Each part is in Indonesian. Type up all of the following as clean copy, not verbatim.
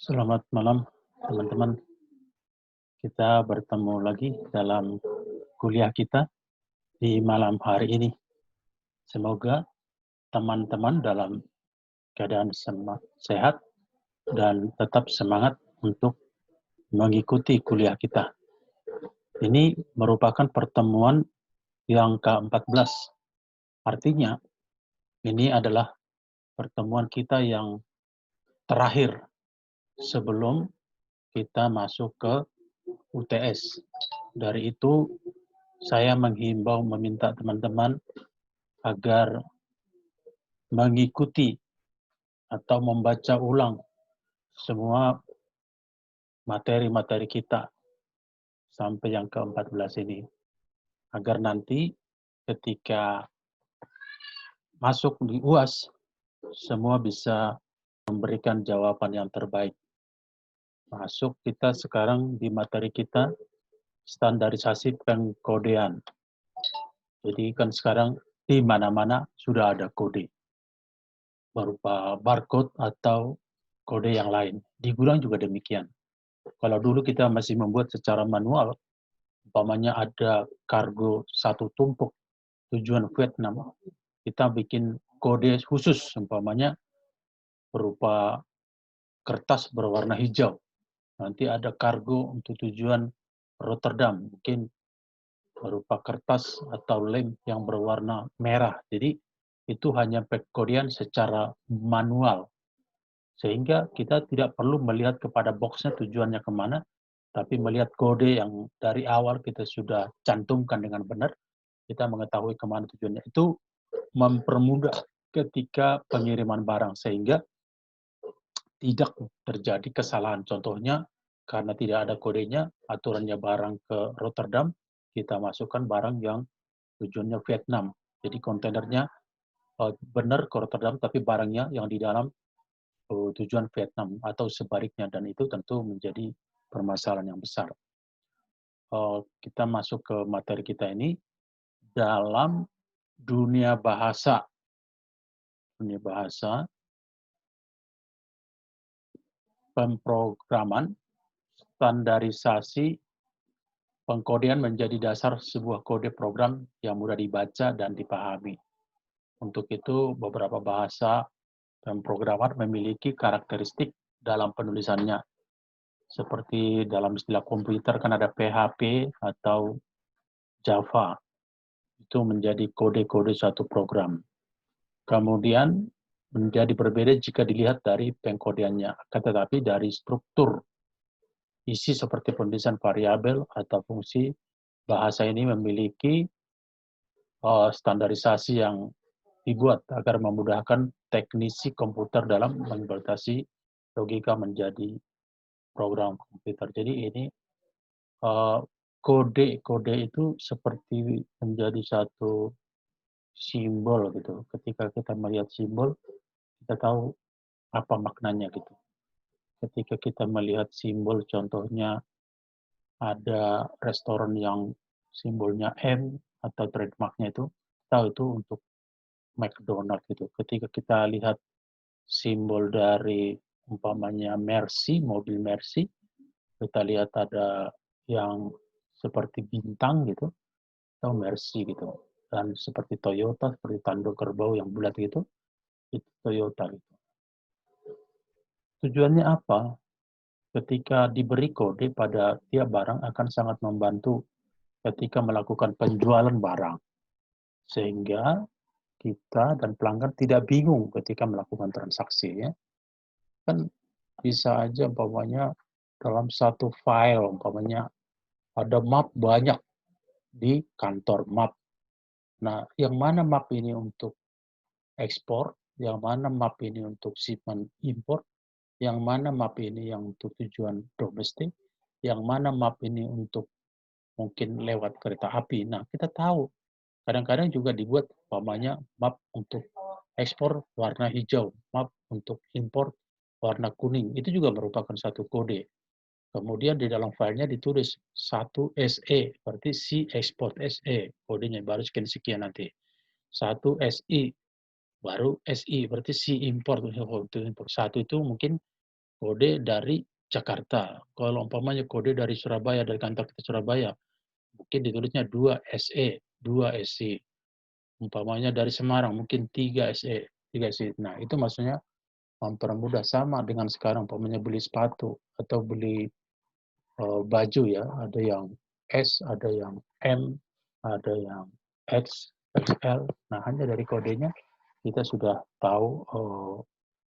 Selamat malam, teman-teman. Kita bertemu lagi dalam kuliah kita di malam hari ini. Semoga teman-teman dalam keadaan sehat dan tetap semangat untuk mengikuti kuliah kita. Ini merupakan pertemuan yang ke-14. Artinya, ini adalah pertemuan kita yang terakhir sebelum kita masuk ke UTS. Dari itu, saya menghimbau meminta teman-teman agar mengikuti atau membaca ulang semua materi-materi kita sampai yang ke-14 ini. Agar nanti ketika masuk di UAS, semua bisa memberikan jawaban yang terbaik. Masuk kita sekarang di materi kita, standarisasi pengkodean. Jadi kan sekarang di mana-mana sudah ada kode, berupa barcode atau kode yang lain. Di gudang juga demikian. Kalau dulu kita masih membuat secara manual, umpamanya ada kargo satu tumpuk tujuan Vietnam, kita bikin kode khusus, umpamanya berupa kertas berwarna hijau. Nanti ada kargo untuk tujuan Rotterdam, mungkin berupa kertas atau lem yang berwarna merah. Jadi itu hanya pengkodean secara manual. Sehingga kita tidak perlu melihat kepada boxnya tujuannya kemana, tapi melihat kode yang dari awal kita sudah cantumkan dengan benar, kita mengetahui kemana tujuannya. Itu mempermudah ketika pengiriman barang, sehingga tidak terjadi kesalahan. Contohnya, karena tidak ada kodenya, aturannya barang ke Rotterdam, kita masukkan barang yang tujuannya Vietnam. Jadi kontainernya benar ke Rotterdam, tapi barangnya yang di dalam tujuan Vietnam atau sebaliknya, dan itu tentu menjadi permasalahan yang besar. Kita masuk ke materi kita ini dalam dunia bahasa. Dunia bahasa, pemrograman, standarisasi, pengkodean menjadi dasar sebuah kode program yang mudah dibaca dan dipahami. Untuk itu, beberapa bahasa pemrograman memiliki karakteristik dalam penulisannya. Seperti dalam istilah komputer kan ada PHP atau Java. Itu menjadi kode-kode suatu program. Kemudian menjadi berbeda jika dilihat dari pengkodeannya. Tetapi dari struktur isi seperti penulisan variabel atau fungsi, bahasa ini memiliki standarisasi yang dibuat agar memudahkan teknisi komputer dalam mengimplementasi logika menjadi program komputer. Jadi ini kode-kode itu seperti menjadi satu simbol gitu. Ketika kita melihat simbol, kita tahu apa maknanya gitu. Ketika kita melihat simbol, contohnya ada restoran yang simbolnya M atau trademarknya itu, tahu itu untuk McDonald gitu. Ketika kita lihat simbol dari umpamanya Mercy, mobil Mercy, kita lihat ada yang seperti bintang gitu, atau Mercy gitu. Dan seperti Toyota, seperti tanduk kerbau yang bulat gitu, itu Toyota gitu. Tujuannya apa? Ketika diberi kode pada tiap barang akan sangat membantu ketika melakukan penjualan barang. Sehingga kita dan pelanggan tidak bingung ketika melakukan transaksi ya. Kan bisa aja umpamanya dalam satu file umpamanya ada map banyak di kantor map. Nah, yang mana map ini untuk ekspor, yang mana map ini untuk shipment import, yang mana map ini yang untuk tujuan domestik, yang mana map ini untuk mungkin lewat kereta api. Nah, kita tahu kadang-kadang juga dibuat umpamanya map untuk ekspor warna hijau, map untuk impor warna kuning. Itu juga merupakan satu kode. Kemudian di dalam filenya ditulis 1 SE, berarti si export SE, kodenya baru sekian-sekian nanti. 1 SI, baru SI, berarti si import. Satu itu mungkin kode dari Jakarta. Kalau umpamanya kode dari Surabaya, dari kantor kita Surabaya, mungkin ditulisnya 2 SE, 2 SI. Umpamanya dari Semarang, mungkin 3 SE, 3 SI. Nah, itu maksudnya mempermudah, sama dengan sekarang umpamanya beli sepatu atau beli baju ya, ada yang S, ada yang M, ada yang X, XL. Nah, hanya dari kodenya kita sudah tahu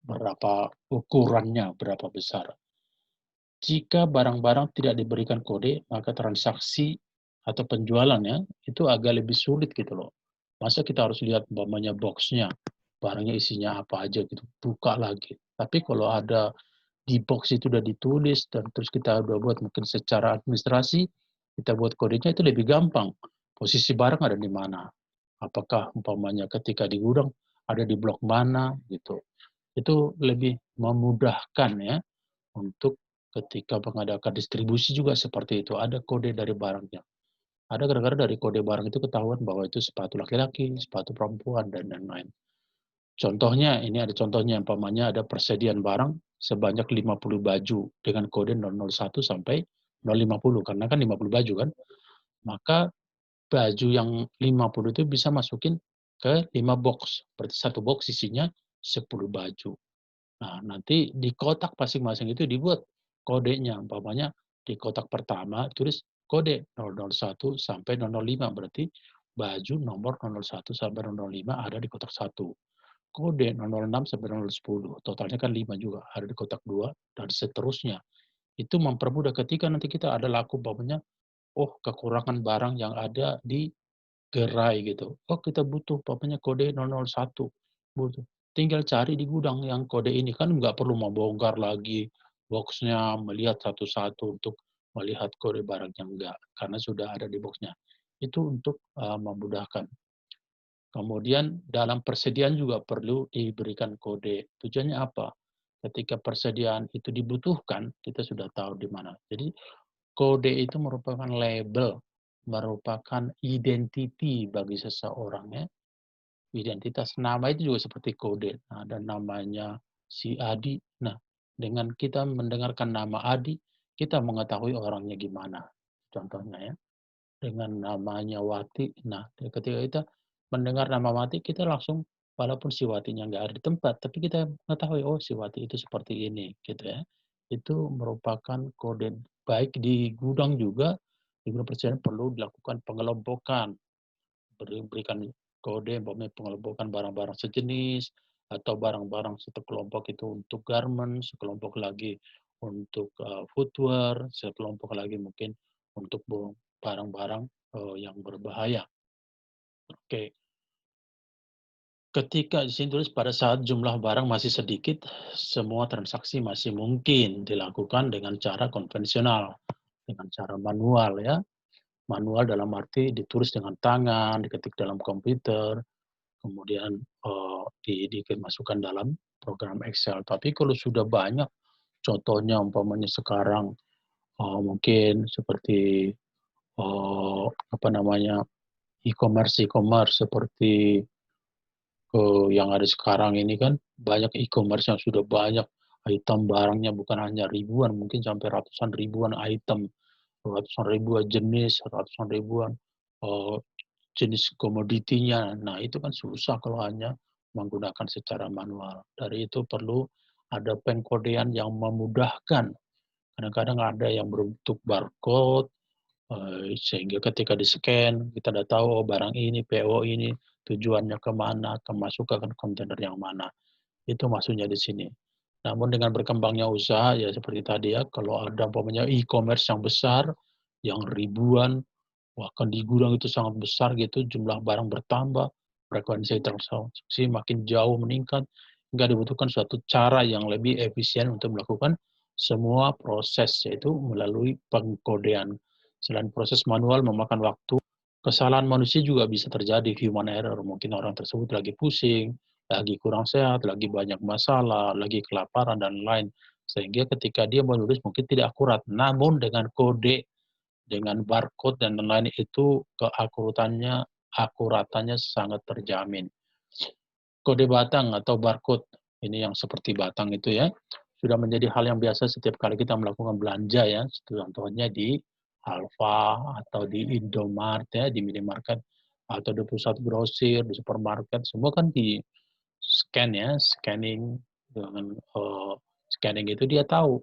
berapa ukurannya, berapa besar. Jika barang-barang tidak diberikan kode, maka transaksi atau penjualannya itu agak lebih sulit gitu loh. Masa kita harus lihat umpamanya box-nya, barangnya isinya apa aja gitu, buka lagi. Tapi kalau ada di box itu udah ditulis dan terus kita udah buat mungkin secara administrasi, kita buat kodenya itu lebih gampang. Posisi barang ada di mana? Apakah umpamanya ketika di gudang ada di blok mana gitu. Itu lebih memudahkan ya untuk ketika mengadakan distribusi juga seperti itu. Ada kode dari barangnya. Ada kadang-kadang dari kode barang itu ketahuan bahwa itu sepatu laki-laki, sepatu perempuan, dan lain-lain. Contohnya, ini ada contohnya, umpamanya ada persediaan barang sebanyak 50 baju dengan kode 001 sampai 050, karena kan 50 baju kan. Maka baju yang 50 itu bisa masukin ke 5 box. Berarti satu box isinya 10 baju. Nah, nanti di kotak masing-masing itu dibuat kodenya. Umpamanya di kotak pertama tulis kode 001 sampai 005, berarti baju nomor 001 sampai 005 ada di kotak 1. Kode 006 sampai 010, totalnya kan 5 juga, ada di kotak 2 dan seterusnya. Itu mempermudah ketika nanti kita ada laku umpamanya, oh kekurangan barang yang ada di gerai gitu. Oh kita butuh umpamanya kode 001, butuh. Tinggal cari di gudang yang kode ini, kan nggak perlu membongkar lagi boxnya, melihat satu-satu untuk melihat kode barangnya, enggak, karena sudah ada di boxnya. Itu untuk memudahkan. Kemudian dalam persediaan juga perlu diberikan kode. Tujuannya apa? Ketika persediaan itu dibutuhkan, kita sudah tahu di mana. Jadi kode itu merupakan label, merupakan identiti bagi seseorang ya. Identitas nama itu juga seperti kode. Nah, ada namanya si Adi. Nah, dengan kita mendengarkan nama Adi, kita mengetahui orangnya gimana. Contohnya ya, dengan namanya Wati. Nah, ketika kita mendengar nama Wati, kita langsung, walaupun si Watinya nggak ada di tempat, tapi kita mengetahui, oh si Wati itu seperti ini, gitu ya. Itu merupakan kode. Baik di gudang juga, di gudang persediaan perlu dilakukan pengelompokan, berikan kode, pengelompokan barang-barang sejenis, atau barang-barang satu kelompok itu untuk garment, sekelompok lagi untuk footwear, sekelompok lagi mungkin untuk barang-barang yang berbahaya. Oke. Ketika di sini tulis pada saat jumlah barang masih sedikit, semua transaksi masih mungkin dilakukan dengan cara konvensional, dengan cara manual ya. Manual dalam arti ditulis dengan tangan, diketik dalam komputer, kemudian dimasukkan dalam program Excel. Tapi kalau sudah banyak, contohnya umpamanya sekarang mungkin seperti apa namanya, e-commerce seperti yang ada sekarang ini kan, banyak e-commerce yang sudah banyak item barangnya, bukan hanya ribuan, mungkin sampai ratusan ribuan item, ratusan ribuan jenis, ratusan ribuan uh, jenis komoditinya. Nah, itu kan susah kalau hanya menggunakan secara manual. Dari itu perlu ada pengkodean yang memudahkan. Kadang-kadang ada yang berbentuk barcode, sehingga ketika di-scan, kita udah tahu, oh barang ini, PO ini, tujuannya ke mana, kemasukan kontainer yang mana. Itu maksudnya di sini. Namun dengan berkembangnya usaha, ya seperti tadi ya, kalau ada umpamanya e-commerce yang besar, yang ribuan, bahkan di gudang itu sangat besar gitu, jumlah barang bertambah, frekuensi transaksi makin jauh meningkat, hingga dibutuhkan suatu cara yang lebih efisien untuk melakukan semua proses, yaitu melalui pengkodean. Selain proses manual memakan waktu, kesalahan manusia juga bisa terjadi, human error. Mungkin orang tersebut lagi pusing, lagi kurang sehat, lagi banyak masalah, lagi kelaparan, dan lain. Sehingga ketika dia menulis mungkin tidak akurat. Namun dengan kode, dengan barcode dan lain-lain itu akuratannya sangat terjamin. Kode batang atau barcode, ini yang seperti batang itu ya, sudah menjadi hal yang biasa setiap kali kita melakukan belanja ya. Contohnya di Alfa atau di Indomaret ya, di minimarket atau di pusat grosir, di supermarket, semua kan di scan ya, scanning dengan scanning itu dia tahu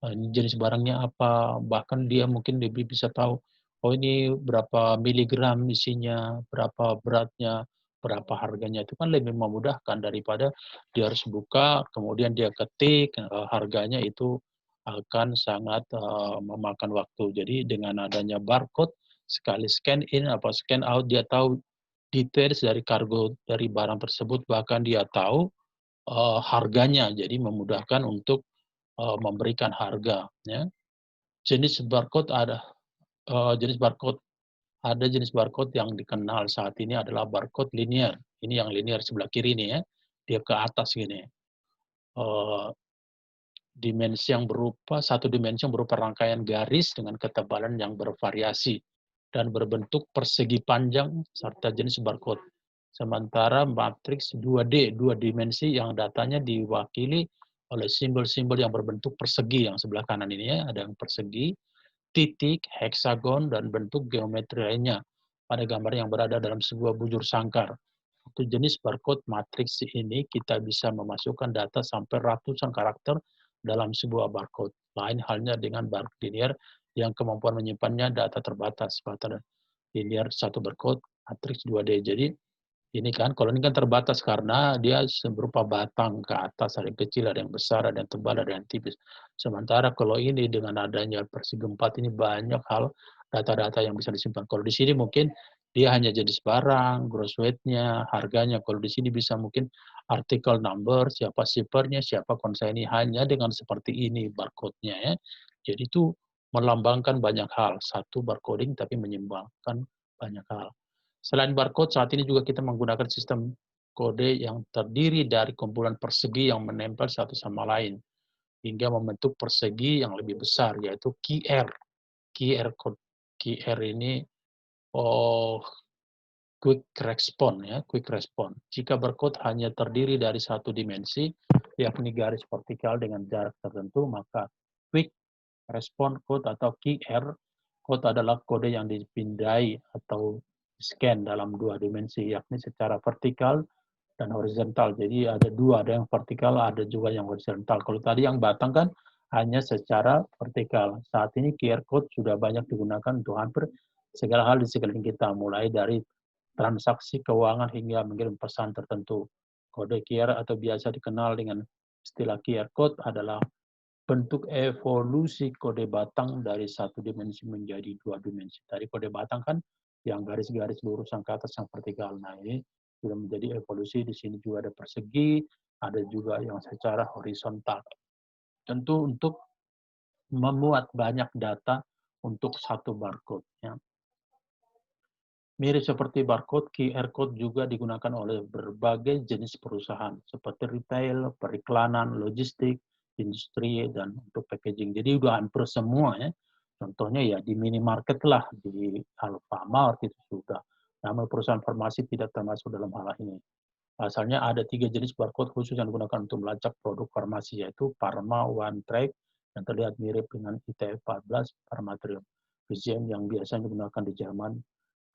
ini jenis barangnya apa, bahkan dia mungkin lebih bisa tahu, oh ini berapa miligram isinya, berapa beratnya, berapa harganya, itu kan lebih memudahkan daripada dia harus buka, kemudian dia ketik, harganya itu akan sangat memakan waktu. Jadi dengan adanya barcode, sekali scan in apa scan out, dia tahu details dari kargo dari barang tersebut, bahkan dia tahu harganya, jadi memudahkan untuk memberikan harga. Ya. Jenis barcode jenis barcode ada jenis barcode yang dikenal saat ini adalah barcode linear. Ini yang linear sebelah kiri nih ya, dia ke atas gini. Uh, satu dimensi yang berupa rangkaian garis dengan ketebalan yang bervariasi dan berbentuk persegi panjang serta jenis barcode. Sementara matriks 2D, dua dimensi yang datanya diwakili oleh simbol-simbol yang berbentuk persegi yang sebelah kanan ini ya, ada yang persegi, titik, heksagon, dan bentuk geometri lainnya pada gambar yang berada dalam sebuah bujur sangkar. Untuk jenis barcode matriks ini kita bisa memasukkan data sampai ratusan karakter dalam sebuah barcode. Lain halnya dengan barcode linear yang kemampuan menyimpannya data terbatas pada linear satu barcode matriks 2D. Jadi ini kan, kalau ini kan terbatas karena dia berupa batang ke atas, ada yang kecil, ada yang besar, ada yang tebal, ada yang tipis. Sementara kalau ini dengan adanya persegi 4 ini banyak hal data-data yang bisa disimpan. Kalau di sini mungkin dia hanya jenis barang, gross weight-nya, harganya. Kalau di sini bisa mungkin artikel number, siapa shipper-nya, siapa konsaini, hanya dengan seperti ini barcode-nya ya. Jadi itu melambangkan banyak hal. Satu barcoding tapi menyumbangkan banyak hal. Selain barcode, saat ini juga kita menggunakan sistem kode yang terdiri dari kumpulan persegi yang menempel satu sama lain, hingga membentuk persegi yang lebih besar, yaitu QR. QR code. QR ini quick response ya, quick response. Jika barcode hanya terdiri dari satu dimensi, yakni garis vertikal dengan jarak tertentu, maka quick response code atau QR code adalah kode yang dipindai atau scan dalam dua dimensi, yakni secara vertikal dan horizontal. Jadi ada dua, ada yang vertikal, ada juga yang horizontal. Kalau tadi yang batang kan hanya secara vertikal. Saat ini QR code sudah banyak digunakan untuk hampir segala hal di sekeliling kita, mulai dari transaksi keuangan hingga mengirim pesan tertentu. Kode QR atau biasa dikenal dengan istilah QR code adalah bentuk evolusi kode batang dari satu dimensi menjadi dua dimensi. Tadi kode batang kan yang garis-garis lurus yang ke atas yang vertikal. Nah ini sudah menjadi evolusi. Di sini juga ada persegi, ada juga yang secara horizontal. Tentu untuk memuat banyak data untuk satu barcode. Ya. Mirip seperti barcode, QR code juga digunakan oleh berbagai jenis perusahaan seperti retail, periklanan, logistik, industri, dan untuk packaging. Jadi udah hampir semua ya. Contohnya ya di minimarket lah, di Alfamart itu sudah. Nama perusahaan farmasi tidak termasuk dalam hal ini. Asalnya ada 3 jenis barcode khusus yang digunakan untuk melacak produk farmasi, yaitu Pharma One Track yang terlihat mirip dengan ITF-14 Pharmatrium, VCM yang biasanya digunakan di Jerman.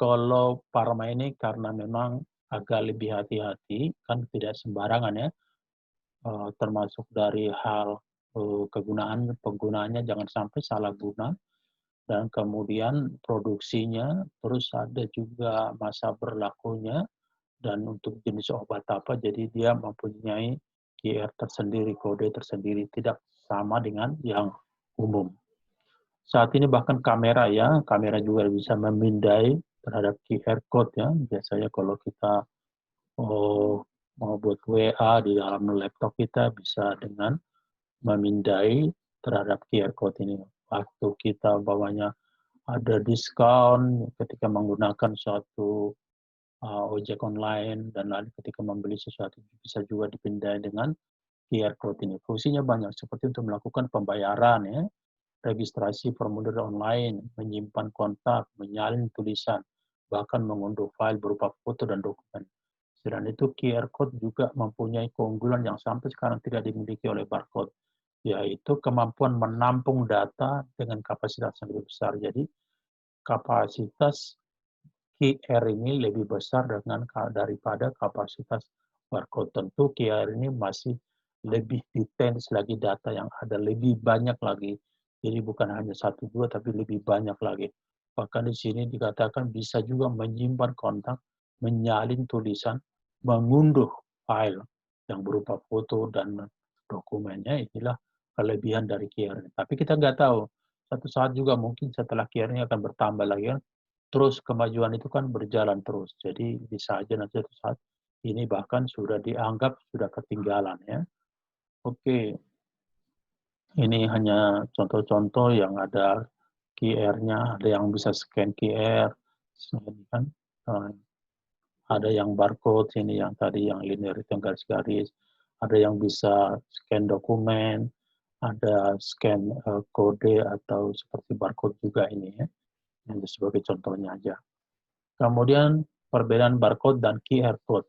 Kalau Pharma ini karena memang agak lebih hati-hati, kan tidak sembarangan ya, termasuk dari hal penggunaannya jangan sampai salah guna, dan kemudian produksinya, terus ada juga masa berlakunya, dan untuk jenis obat apa, jadi dia mempunyai QR tersendiri, kode tersendiri, tidak sama dengan yang umum. Saat ini bahkan kamera ya, kamera juga bisa memindai terhadap QR code ya. Biasanya kalau kita mau buat WA di dalam laptop kita bisa dengan memindai terhadap QR code ini. Waktu kita bawanya ada diskon ketika menggunakan suatu ojek online dan lain ketika membeli sesuatu bisa juga dipindai dengan QR code ini. Fungsinya banyak seperti untuk melakukan pembayaran ya, registrasi formulir online, menyimpan kontak, menyalin tulisan, bahkan mengunduh file berupa foto dan dokumen. Selain itu, QR code juga mempunyai keunggulan yang sampai sekarang tidak dimiliki oleh barcode, yaitu kemampuan menampung data dengan kapasitas yang lebih besar. Jadi kapasitas QR ini lebih besar daripada kapasitas barcode. Tentu QR ini masih lebih detail lagi, data yang ada lebih banyak lagi. Jadi bukan hanya 1-2 tapi lebih banyak lagi. Bahkan di sini dikatakan bisa juga menyimpan kontak, menyalin tulisan, mengunduh file yang berupa foto dan dokumennya. Inilah kelebihan dari QR. Tapi kita nggak tahu, satu saat juga mungkin setelah QR ini akan bertambah lagi kan. Terus kemajuan itu kan berjalan terus. Jadi bisa aja nanti satu saat ini bahkan sudah dianggap sudah ketinggalan ya. Oke, ini hanya contoh-contoh yang ada QR-nya, ada yang bisa scan QR, kan? Ada yang barcode, ini yang tadi yang linear itu yang garis-garis, ada yang bisa scan dokumen, ada scan kode atau seperti barcode juga ini ya. Ini sebagai contohnya aja. Kemudian perbedaan barcode dan QR code.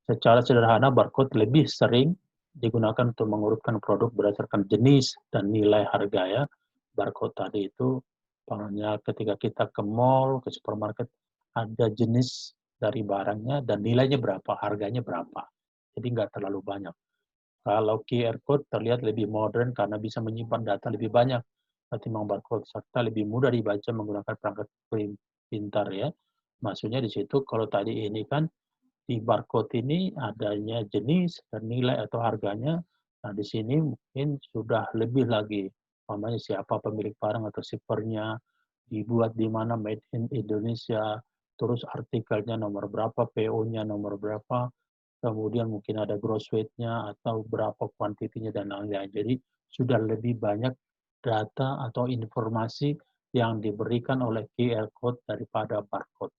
Secara sederhana, barcode lebih sering digunakan untuk mengurutkan produk berdasarkan jenis dan nilai harga ya. Barcode tadi itu, pokoknya ketika kita ke mall, ke supermarket, ada jenis dari barangnya dan nilainya berapa, harganya berapa. Jadi nggak terlalu banyak. Kalau QR code terlihat lebih modern karena bisa menyimpan data lebih banyak ketimbang barcode, serta lebih mudah dibaca menggunakan perangkat pintar ya. Maksudnya di situ kalau tadi ini kan di barcode ini adanya jenis dan nilai atau harganya. Nah, di sini mungkin sudah lebih lagi. Namanya siapa pemilik barang atau shippernya, dibuat di mana, made in Indonesia, terus artikelnya nomor berapa, PO-nya nomor berapa, kemudian mungkin ada gross weight-nya atau berapa kuantitinya dan lain-lain. Jadi sudah lebih banyak data atau informasi yang diberikan oleh QR code daripada barcode.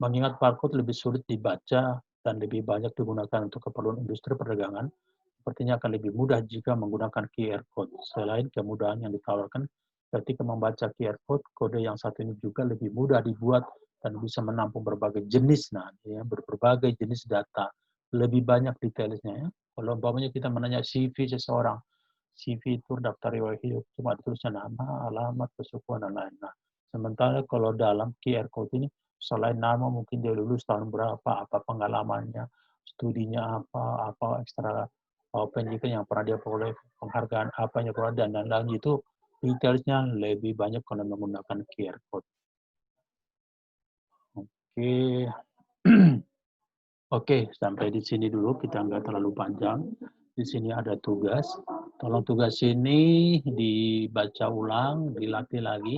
Mengingat barcode lebih sulit dibaca dan lebih banyak digunakan untuk keperluan industri perdagangan, sepertinya akan lebih mudah jika menggunakan QR code. Selain kemudahan yang ditawarkan ketika membaca QR code, kode yang satu ini juga lebih mudah dibuat dan bisa menampung berbagai jenis, berbagai jenis data, lebih banyak detailnya. Ya. Kalau umpamanya kita menanya CV seseorang, CV itu daftar riwayat hidup, cuma tulisnya nama, alamat, kesukuan, dan lain-lain. Nah, sementara kalau dalam QR code ini, selain nama mungkin dia lulus tahun berapa, apa pengalamannya, studinya apa ekstra pendidikan yang pernah dia peroleh, penghargaan apa yang pernah, dan lain-lain itu detailsnya lebih banyak kalau menggunakan QR code. Oke. Oke, sampai di sini dulu, kita nggak terlalu panjang. Di sini ada tugas. Tolong tugas ini dibaca ulang, dilatih lagi,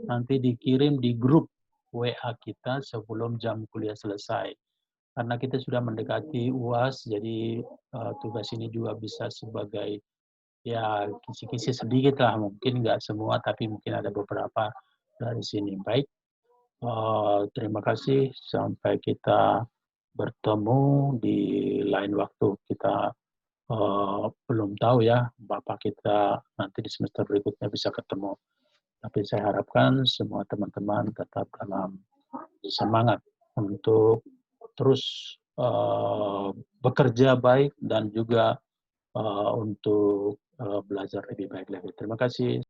nanti dikirim di grup WA kita sebelum jam kuliah selesai. Karena kita sudah mendekati UAS, jadi tugas ini juga bisa sebagai ya kisi-kisi sedikit lah, mungkin nggak semua, tapi mungkin ada beberapa dari sini. Baik, terima kasih, sampai kita bertemu di lain waktu. Kita belum tahu ya, Bapak kita nanti di semester berikutnya bisa ketemu. Tapi saya harapkan semua teman-teman tetap dalam semangat untuk terus bekerja baik dan juga untuk belajar lebih baik lagi. Terima kasih.